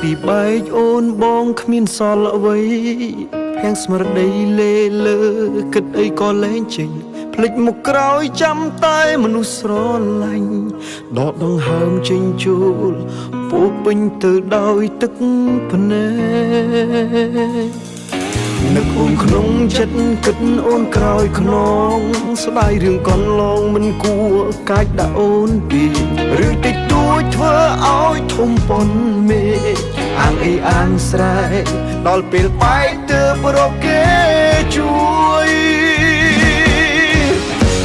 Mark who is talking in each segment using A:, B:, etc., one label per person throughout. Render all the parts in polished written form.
A: ពីបែកអូនបងគ្មានសល់អ្វីភាំងស្មារតីលេលើគិតអីក៏លែងចេញភ្លេចមុខក្រោយចាំតែមនុស្សស្រឡាញ់ដកដង្ហើមចេញជួលពោពេញទៅដោយទឹកភ្នែកនឹកអូនក្នុងចិត្តគិតអូនក្រោយខ្នងស្ដាយរឿងកន្លងមិនគួរកាចដាក់អូនពីរឿងតិចតួចធ្វើឲ្យធំប៉ុនមេអាងអីអាងស្រែកដល់ពេលបែកទើបរកគេជួយ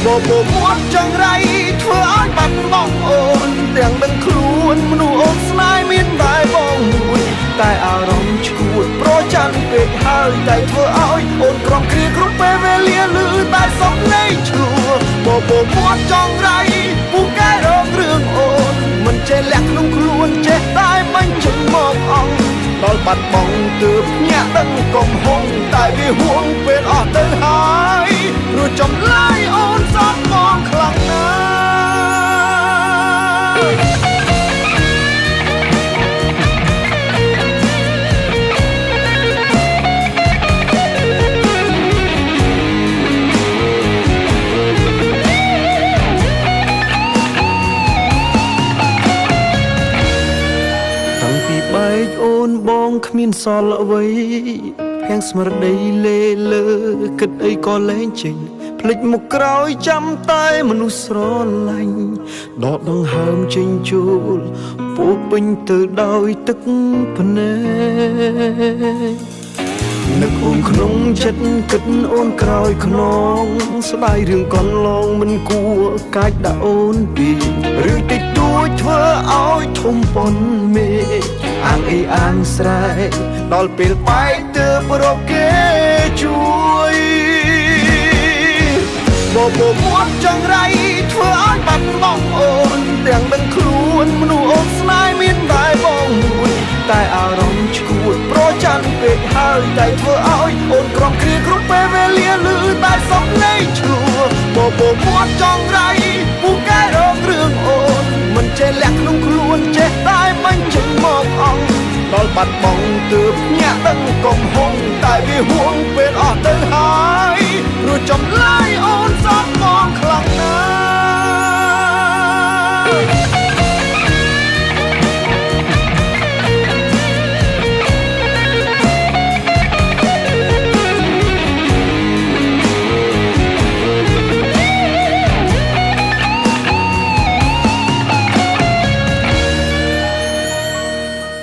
A: បបមាត់ចង្រៃធ្វើឲ្យបាត់បង់អូនទាំងដឹងខ្លួនមនុស្សអូនស្នេហ៍មានតែបងមួយតែអារម្មណ៍ឈួតប្រច័ណ្ឌពេកហើយតែធ្វើឲ្យអូនក្រំគ្រាគ្រប់ពេលវេលាលឺតែសំឡេងឈ្លោះបបមាត់ចង្រៃពូកែរងរឿងអូនមិនចេះលាក់ក្នុងខ្លួនចេះតែមិនចេញមកអង្គដល់បាត់បង់ទើបញាក់ដឹងកំហុងតែវាហួងពេលអស់ទៅហើយព្រោះចំឡាយអូនសត់មកខ្លាំងណាស់បែកអូនបងគ្មានសល់អ្វីភាំងស្មារតីលេលើគិតអីក៏លែងចេញភ្លេចមុខក្រោយចាំតែមនុស្សស្រឡាញ់ដកដង្ហើមចេញជួលពោពេញទៅដោយទឹកភ្នែកនឹកអូនក្នុងចិត្តគិតអូនក្រោយខ្នងស្ដាយរឿងកន្លងមិនគួរកាចដាក់អូនពីរឿងតិចតួចធ្វើឲ្យធំប៉ុនមេអាងអីអាងស្រែកដល់ពេលបែកទើបរកគេជួយបបមាត់ចង្រៃធ្វើឲ្យបាត់បង់អូនទាំងដឹងខ្លួនមនុស្សអូនស្នេហ៍មានតែបងមួយតែអារម្មណ៍ឈួតប្រច័ណ្ឌពេកហើយតែធ្វើឲ្យអូនក្រំគ្រាគ្រប់ពេលវេលាលឺតែសំឡេងឈ្លោះបបមាត់ចង្រៃពូកែរងរឿងអូនមិនចេះលាក់ក្នុងខ្លួនចេះតែមិនចេញមកអង្គដល់បាត់បង់ទើបញាក់ដឹងកំហ